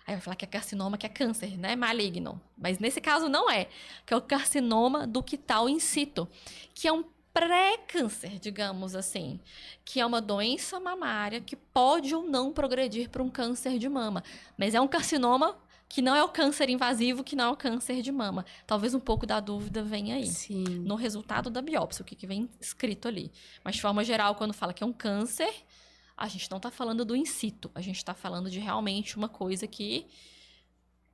Aí vai falar que é carcinoma, que é câncer, né? Maligno. Mas nesse caso não é. Que é o carcinoma ductal in situ, que é um pré-câncer, digamos assim. Que é uma doença mamária que pode ou não progredir para um câncer de mama. Mas é um carcinoma... que não é o câncer invasivo, que não é o câncer de mama. Talvez um pouco da dúvida venha aí. Sim. No resultado da biópsia, o que vem escrito ali. Mas, de forma geral, quando fala que é um câncer, a gente não está falando do in situ. A gente está falando de realmente uma coisa que,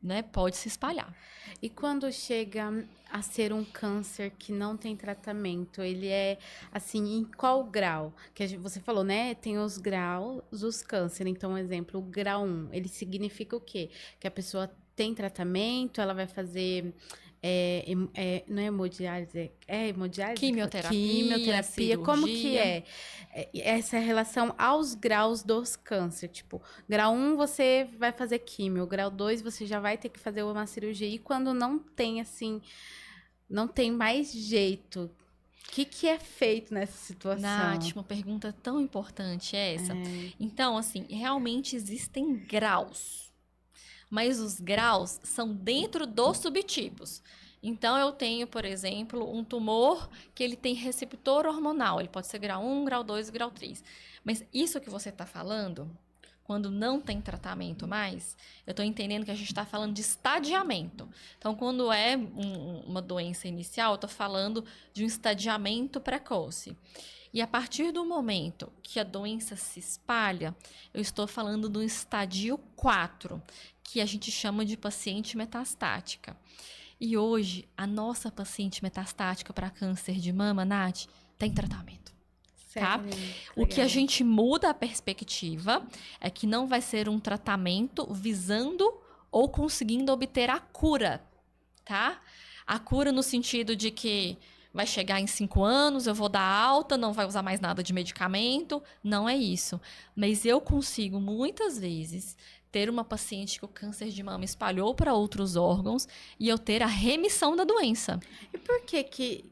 né, pode se espalhar. E quando chega a ser um câncer que não tem tratamento, ele é, assim, em qual grau? Que você falou, né? Tem os graus dos cânceres. Então, exemplo, o grau 1, ele significa o quê? Que a pessoa tem tratamento, ela vai fazer... não é hemodiálise, hemodiálise? Quimioterapia, cirurgia. Como que é essa relação aos graus dos cânceres? Tipo, grau 1 você vai fazer químio, grau 2 você já vai ter que fazer uma cirurgia. E quando não tem, assim, não tem mais jeito, o que é feito nessa situação? Nath, uma pergunta tão importante é essa. Então, assim, realmente existem graus. Mas os graus são dentro dos subtipos. Então, eu tenho, por exemplo, um tumor que ele tem receptor hormonal. Ele pode ser grau 1, grau 2 e grau 3. Mas isso que você está falando, quando não tem tratamento mais, eu estou entendendo que a gente está falando de estadiamento. Então, quando é uma doença inicial, eu estou falando de um estadiamento precoce. E a partir do momento que a doença se espalha, eu estou falando do estadio 4, que a gente chama de paciente metastática. E hoje, a nossa paciente metastática para câncer de mama, Nath, tem tratamento. Tá? O que a gente muda a perspectiva é que não vai ser um tratamento visando ou conseguindo obter a cura, tá? A cura no sentido de que vai chegar em 5 anos, eu vou dar alta, não vai usar mais nada de medicamento. Não é isso. Mas eu consigo, muitas vezes, ter uma paciente que o câncer de mama espalhou para outros órgãos e eu ter a remissão da doença. E por que que...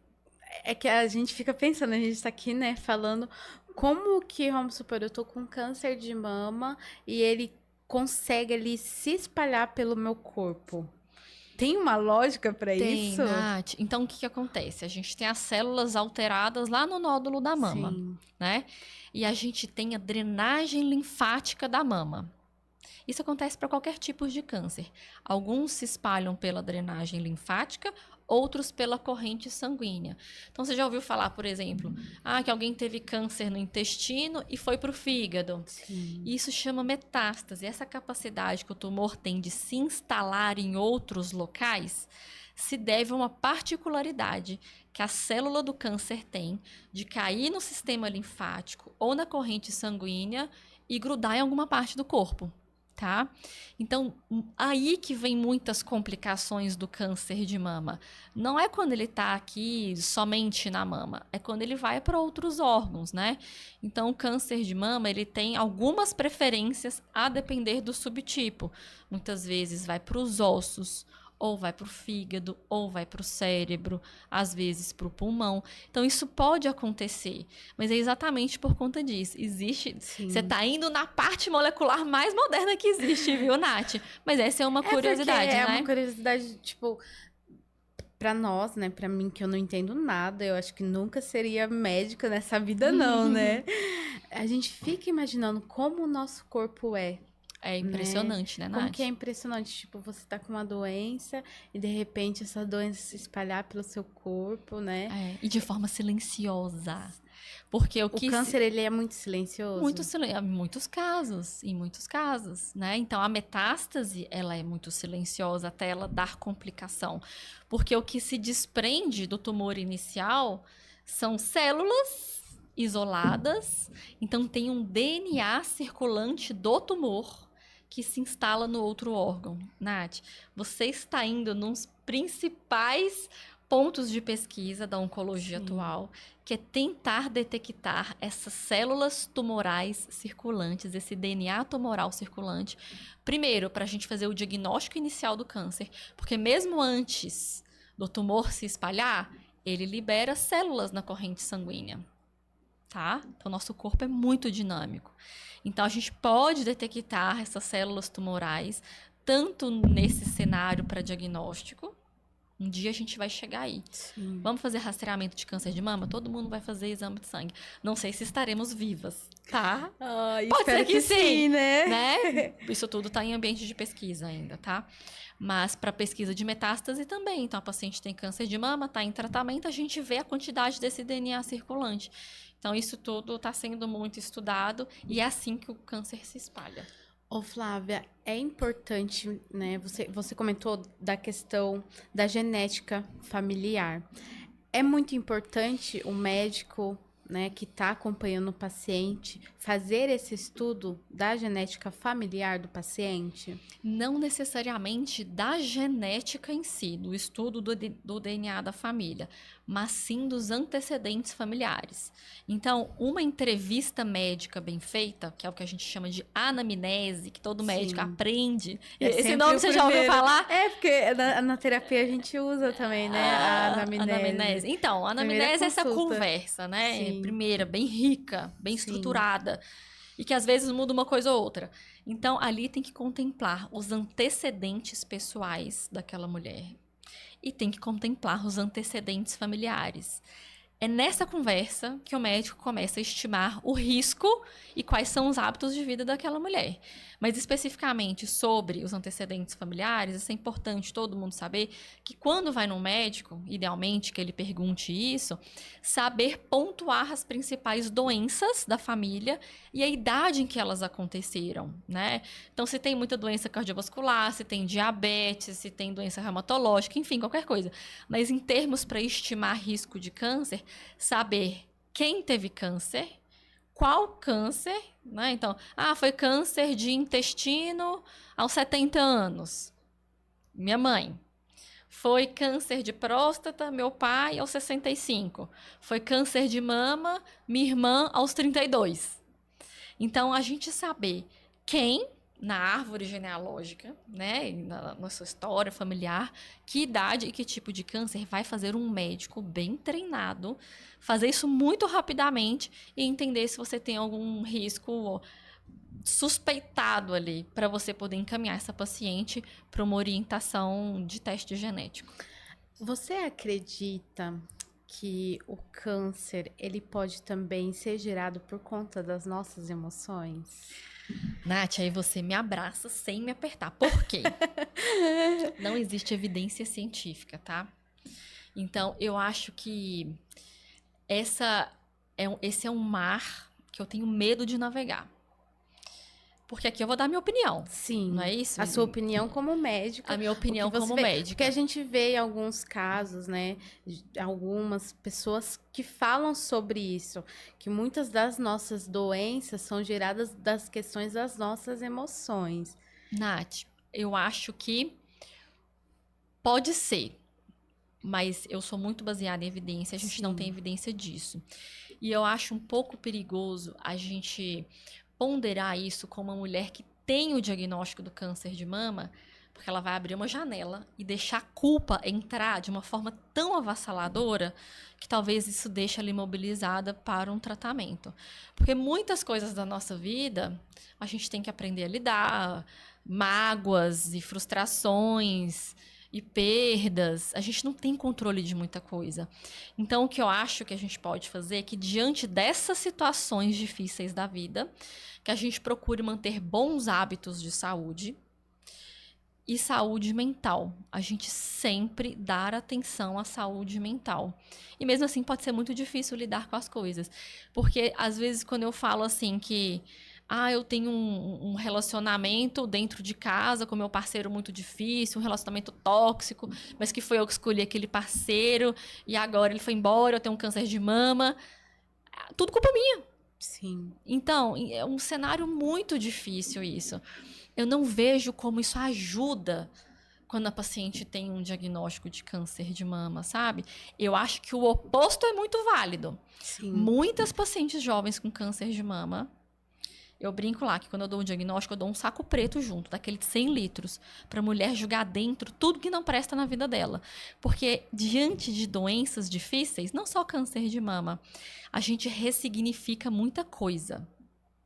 É que a gente fica pensando, a gente tá aqui, né, falando como que, vamos supor, eu tô com câncer de mama e ele consegue ali se espalhar pelo meu corpo. Tem uma lógica pra isso? Tem, Nath. Então, o que que acontece? A gente tem as células alteradas lá no nódulo da mama, Sim. né? E a gente tem a drenagem linfática da mama. Isso acontece para qualquer tipo de câncer. Alguns se espalham pela drenagem linfática, outros pela corrente sanguínea. Então, você já ouviu falar, por exemplo, que alguém teve câncer no intestino e foi para o fígado. Sim. Isso chama metástase. Essa capacidade que o tumor tem de se instalar em outros locais se deve a uma particularidade que a célula do câncer tem de cair no sistema linfático ou na corrente sanguínea e grudar em alguma parte do corpo. Tá? Então, aí que vem muitas complicações do câncer de mama. Não é quando ele está aqui somente na mama, é quando ele vai para outros órgãos, né? Então, o câncer de mama, ele tem algumas preferências a depender do subtipo. Muitas vezes vai para os ossos, ou vai para o fígado, ou vai para o cérebro, às vezes para o pulmão. Então, isso pode acontecer, mas é exatamente por conta disso. Existe... Sim. Você está indo na parte molecular mais moderna que existe, viu, Nath? Mas essa é uma curiosidade, porque né? É uma curiosidade, tipo, pra nós, né? Pra mim, que eu não entendo nada, eu acho que nunca seria médica nessa vida, não, né? A gente fica imaginando como o nosso corpo é. É impressionante, né, Nath? Como que é impressionante, tipo, você tá com uma doença e de repente essa doença se espalhar pelo seu corpo, né? É, e de forma silenciosa. Porque O câncer, ele é muito silencioso? Em muitos casos, né? Então, a metástase, ela é muito silenciosa até ela dar complicação. Porque o que se desprende do tumor inicial são células isoladas. Então, tem um DNA circulante do tumor que se instala no outro órgão. Nath, você está indo nos principais pontos de pesquisa da oncologia atual, que é tentar detectar essas células tumorais circulantes, esse DNA tumoral circulante, primeiro, para a gente fazer o diagnóstico inicial do câncer, porque mesmo antes do tumor se espalhar, ele libera células na corrente sanguínea, tá? Então, nosso corpo é muito dinâmico. Então, a gente pode detectar essas células tumorais, tanto nesse cenário para diagnóstico. Um dia a gente vai chegar aí. Sim. Vamos fazer rastreamento de câncer de mama? Todo mundo vai fazer exame de sangue. Não sei se estaremos vivas, tá? Pode ser que sim, né? Isso tudo está em ambiente de pesquisa ainda, tá? Mas para pesquisa de metástase também. Então, a paciente tem câncer de mama, está em tratamento, a gente vê a quantidade desse DNA circulante. Então, isso tudo está sendo muito estudado e é assim que o câncer se espalha. Ô, Flávia, é importante, né? Você comentou da questão da genética familiar. É muito importante o médico, né, que está acompanhando o paciente, fazer esse estudo da genética familiar do paciente? Não necessariamente da genética em si, do estudo do DNA da família, mas sim dos antecedentes familiares. Então, uma entrevista médica bem feita, que é o que a gente chama de anamnese, que todo médico aprende. Esse nome você já ouviu falar? É, porque na terapia a gente usa também, né, a anamnese. Então, a anamnese é essa conversa, né? Sim. Primeira, bem rica, bem estruturada. E que às vezes muda uma coisa ou outra. Então, ali tem que contemplar os antecedentes pessoais daquela mulher. E tem que contemplar os antecedentes familiares. É nessa conversa que o médico começa a estimar o risco e quais são os hábitos de vida daquela mulher. Mas especificamente sobre os antecedentes familiares, isso é importante todo mundo saber que quando vai no médico, idealmente que ele pergunte isso, saber pontuar as principais doenças da família e a idade em que elas aconteceram, né? Então, se tem muita doença cardiovascular, se tem diabetes, se tem doença reumatológica, enfim, qualquer coisa. Mas em termos para estimar risco de câncer, saber quem teve câncer, qual câncer, né? Então, foi câncer de intestino aos 70 anos. Minha mãe. Foi câncer de próstata, meu pai, aos 65. Foi câncer de mama, minha irmã, aos 32. Então, a gente saber quem na árvore genealógica, né, na sua história familiar, que idade e que tipo de câncer vai fazer um médico bem treinado fazer isso muito rapidamente e entender se você tem algum risco suspeitado ali para você poder encaminhar essa paciente para uma orientação de teste genético. Você acredita que o câncer, ele pode também ser gerado por conta das nossas emoções? Nath, aí você me abraça sem me apertar. Por quê? Não existe evidência científica, tá? Então, eu acho que esse é um mar que eu tenho medo de navegar. Porque aqui eu vou dar minha opinião. Sim. Não é isso? A sua opinião como médica. A minha opinião o que você como vê, médica. Porque a gente vê em alguns casos, né, algumas pessoas que falam sobre isso, que muitas das nossas doenças são geradas das questões das nossas emoções. Nath, eu acho que pode ser, mas eu sou muito baseada em evidência, a gente não tem evidência disso. E eu acho um pouco perigoso a gente ponderar isso com uma mulher que tem o diagnóstico do câncer de mama, porque ela vai abrir uma janela e deixar a culpa entrar de uma forma tão avassaladora que talvez isso deixe ela imobilizada para um tratamento. Porque muitas coisas da nossa vida a gente tem que aprender a lidar, mágoas e frustrações e perdas, a gente não tem controle de muita coisa. Então, o que eu acho que a gente pode fazer é que, diante dessas situações difíceis da vida, que a gente procure manter bons hábitos de saúde e saúde mental. A gente sempre dar atenção à saúde mental. E mesmo assim pode ser muito difícil lidar com as coisas. Porque às vezes quando eu falo assim que eu tenho um relacionamento dentro de casa com meu parceiro muito difícil, um relacionamento tóxico, mas que foi eu que escolhi aquele parceiro e agora ele foi embora, eu tenho um câncer de mama. Tudo culpa minha. Sim. Então, é um cenário muito difícil isso. Eu não vejo como isso ajuda quando a paciente tem um diagnóstico de câncer de mama, sabe? Eu acho que o oposto é muito válido. Sim. Muitas pacientes jovens com câncer de mama, eu brinco lá que quando eu dou o diagnóstico, eu dou um saco preto junto, daquele de 100 litros, para a mulher jogar dentro tudo que não presta na vida dela. Porque diante de doenças difíceis, não só câncer de mama, a gente ressignifica muita coisa,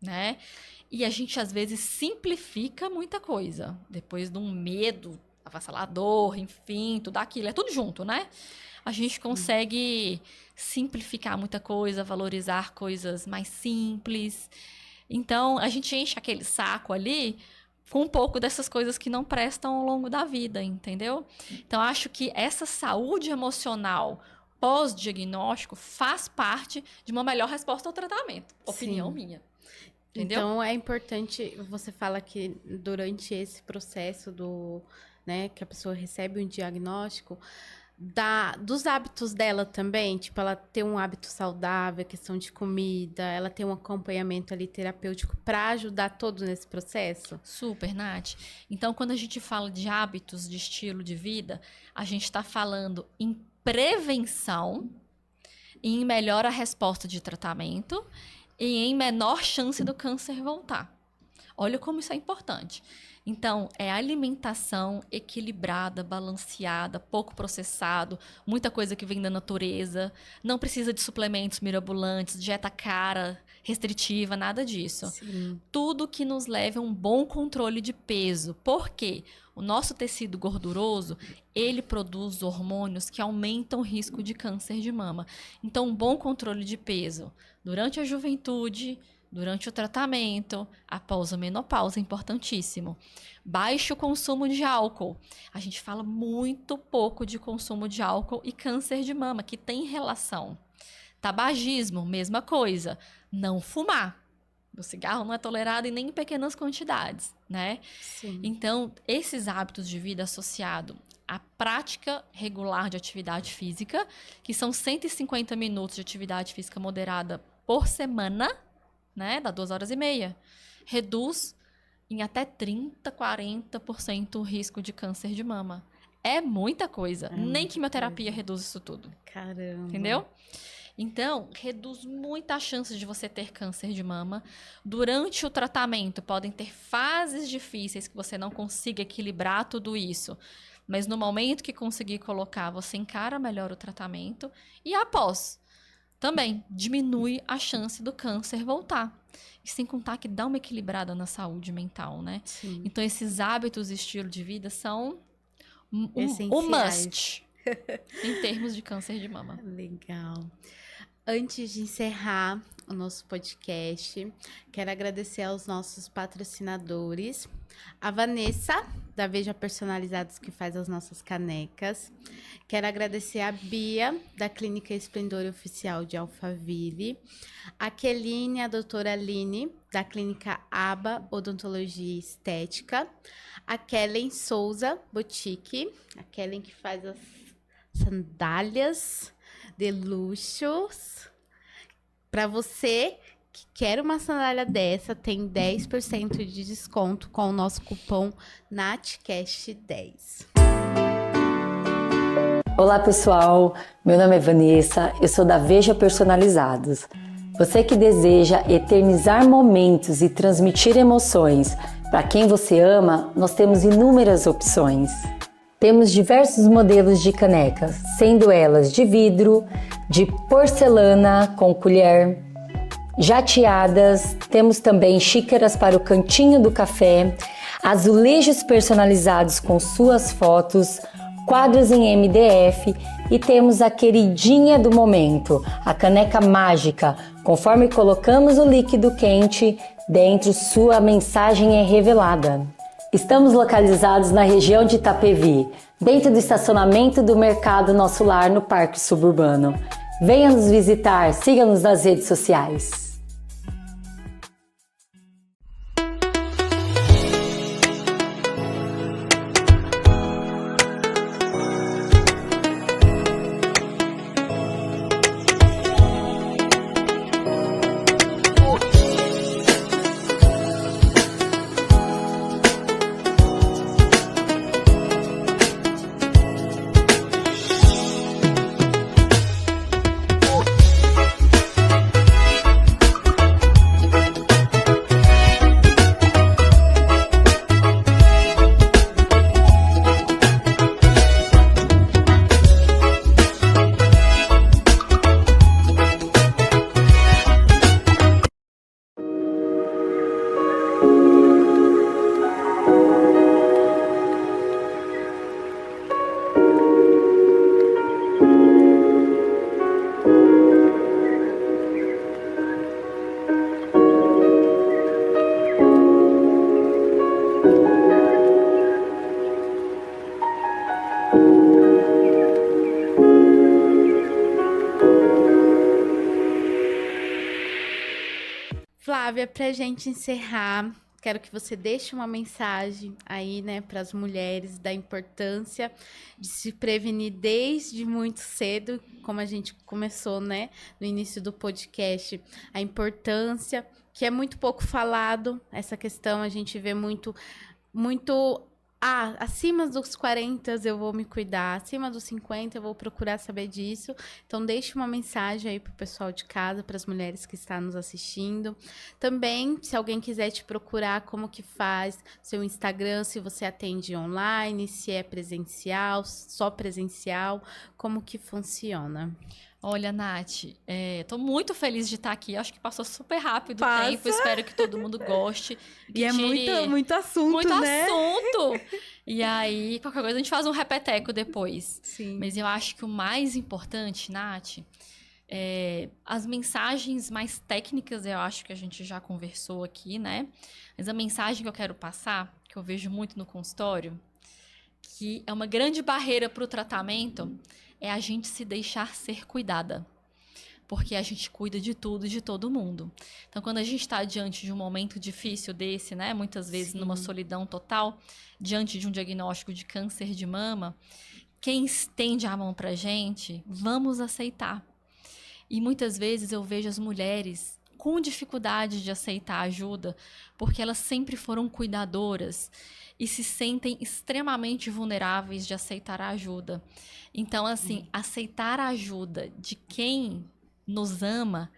né? E a gente, às vezes, simplifica muita coisa. Depois de um medo avassalador, enfim, tudo aquilo. É tudo junto, né? A gente consegue simplificar muita coisa, valorizar coisas mais simples. Então, a gente enche aquele saco ali com um pouco dessas coisas que não prestam ao longo da vida, entendeu? Então, acho que essa saúde emocional pós-diagnóstico faz parte de uma melhor resposta ao tratamento. Opinião minha. Entendeu? Então é importante, você fala que durante esse processo né, que a pessoa recebe um diagnóstico, dos hábitos dela também, tipo, ela ter um hábito saudável, questão de comida, ela ter um acompanhamento ali terapêutico para ajudar todo nesse processo? Super, Nath. Então, quando a gente fala de hábitos, de estilo de vida, a gente está falando em prevenção, em melhor a resposta de tratamento e em menor chance do câncer voltar. Olha como isso é importante. Então, é alimentação equilibrada, balanceada, pouco processado, muita coisa que vem da natureza, não precisa de suplementos mirabolantes, dieta cara, restritiva, nada disso. Sim. Tudo que nos leve a um bom controle de peso. Por quê? O nosso tecido gorduroso, ele produz hormônios que aumentam o risco de câncer de mama. Então, um bom controle de peso durante a juventude, durante o tratamento, após a menopausa, é importantíssimo. Baixo consumo de álcool. A gente fala muito pouco de consumo de álcool e câncer de mama, que tem relação. Tabagismo, mesma coisa. Não fumar. O cigarro não é tolerado e nem em pequenas quantidades, né? Sim. Então, esses hábitos de vida associados à prática regular de atividade física, que são 150 minutos de atividade física moderada por semana, né? Dá 2h30. Reduz em até 30%, 40% o risco de câncer de mama. É muita coisa. É Nem muita quimioterapia reduz isso tudo. Caramba. Entendeu? Então, reduz muito a chance de você ter câncer de mama. Durante o tratamento, podem ter fases difíceis que você não consiga equilibrar tudo isso. Mas no momento que conseguir colocar, você encara melhor o tratamento. E após, também diminui a chance do câncer voltar. E sem contar que dá uma equilibrada na saúde mental, né? Sim. Então, esses hábitos e estilo de vida são um Essenciais. must em termos de câncer de mama. Legal. Antes de encerrar o nosso podcast, quero agradecer aos nossos patrocinadores. A Vanessa, da Veja Personalizados, que faz as nossas canecas. Quero agradecer a Bia, da Clínica Esplendor Oficial de Alphaville. A Keline, a doutora Aline, da Clínica Aba Odontologia e Estética. A Kellen Souza Boutique, a Kellen que faz as sandálias de luxos. Para você que quer uma sandália dessa, tem 10% de desconto com o nosso cupom NATCAST10. Olá pessoal, meu nome é Vanessa, eu sou da Veja Personalizados. Você que deseja eternizar momentos e transmitir emoções para quem você ama, nós temos inúmeras opções. Temos diversos modelos de canecas, sendo elas de vidro, de porcelana com colher, jateadas, temos também xícaras para o cantinho do café, azulejos personalizados com suas fotos, quadros em MDF e temos a queridinha do momento, a caneca mágica. Conforme colocamos o líquido quente, dentro sua mensagem é revelada. Estamos localizados na região de Itapevi, dentro do estacionamento do Mercado Nosso Lar, no Parque Suburbano. Venha nos visitar, siga-nos nas redes sociais. Flávia, pra gente encerrar, quero que você deixe uma mensagem aí, né, para as mulheres da importância de se prevenir desde muito cedo, como a gente começou, né, no início do podcast, a importância que é muito pouco falado, essa questão a gente vê muito acima dos 40 eu vou me cuidar, acima dos 50 eu vou procurar saber disso. Então, deixe uma mensagem aí pro pessoal de casa, para as mulheres que estão nos assistindo. Também, se alguém quiser te procurar, como que faz seu Instagram, se você atende online, se é presencial, só presencial, como que funciona? Olha, Nath, tô muito feliz de estar aqui. Acho que passou super rápido o Passa. tempo. Espero que todo mundo goste. E é tire muito assunto, muito né? assunto. E aí, qualquer coisa, a gente faz um repeteco depois. Sim. Mas eu acho que o mais importante, Nath, as mensagens mais técnicas, eu acho que a gente já conversou aqui, né? Mas a mensagem que eu quero passar, que eu vejo muito no consultório, que é uma grande barreira para o tratamento, é a gente se deixar ser cuidada. Porque a gente cuida de tudo e de todo mundo. Então, quando a gente está diante de um momento difícil desse, né? Muitas vezes numa solidão total, diante de um diagnóstico de câncer de mama, quem estende a mão pra gente, vamos aceitar. E muitas vezes eu vejo as mulheres com dificuldade de aceitar ajuda, porque elas sempre foram cuidadoras. e se sentem extremamente vulneráveis de aceitar a ajuda. Então, assim, aceitar a ajuda de quem nos ama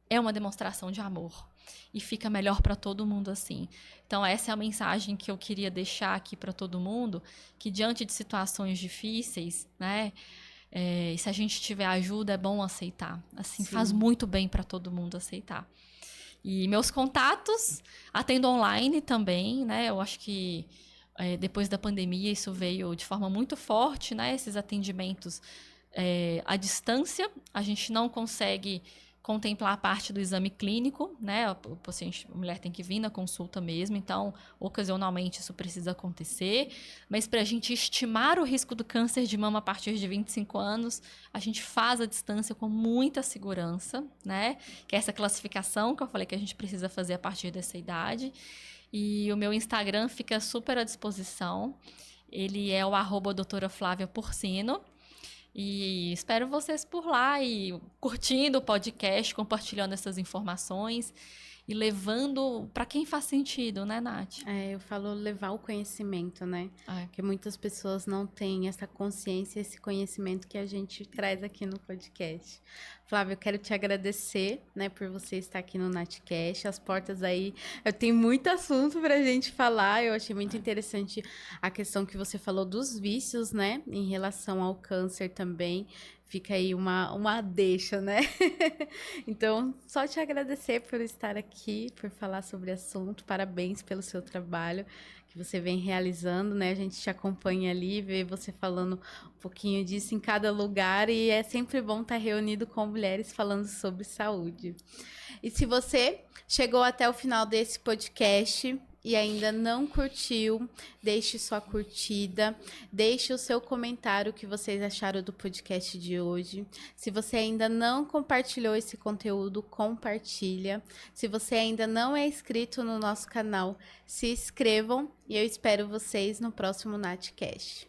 é uma demonstração de amor. E fica melhor para todo mundo assim. Então, essa é a mensagem que eu queria deixar aqui para todo mundo, que diante de situações difíceis, né, se a gente tiver ajuda, é bom aceitar. Assim, faz muito bem para todo mundo aceitar. E meus contatos, atendo online também, né? Eu acho que depois da pandemia isso veio de forma muito forte, né? Esses atendimentos à distância, a gente não consegue contemplar a parte do exame clínico, né? A mulher tem que vir na consulta mesmo, então, ocasionalmente isso precisa acontecer. Mas para a gente estimar o risco do câncer de mama a partir de 25 anos, a gente faz a distância com muita segurança, né? Que é essa classificação que eu falei que a gente precisa fazer a partir dessa idade. E o meu Instagram fica super à disposição. Ele é o @doutora Flávia Porcino. E espero vocês por lá e curtindo o podcast, compartilhando essas informações e levando para quem faz sentido, né, Nath? Eu falo levar o conhecimento, né? É. Porque muitas pessoas não têm essa consciência, esse conhecimento que a gente traz aqui no podcast. Flávia, eu quero te agradecer, né, por você estar aqui no Natcast. As portas aí, eu tenho muito assunto pra gente falar. Eu achei muito interessante a questão que você falou dos vícios, né, em relação ao câncer também. Fica aí uma deixa, né? Então, só te agradecer por estar aqui, por falar sobre o assunto. Parabéns pelo seu trabalho que você vem realizando, né? A gente te acompanha ali, vê você falando um pouquinho disso em cada lugar e é sempre bom estar reunido com mulheres falando sobre saúde. E se você chegou até o final desse podcast e ainda não curtiu, deixe sua curtida, deixe o seu comentário o que vocês acharam do podcast de hoje. Se você ainda não compartilhou esse conteúdo, compartilha. Se você ainda não é inscrito no nosso canal, se inscrevam e eu espero vocês no próximo Natcast.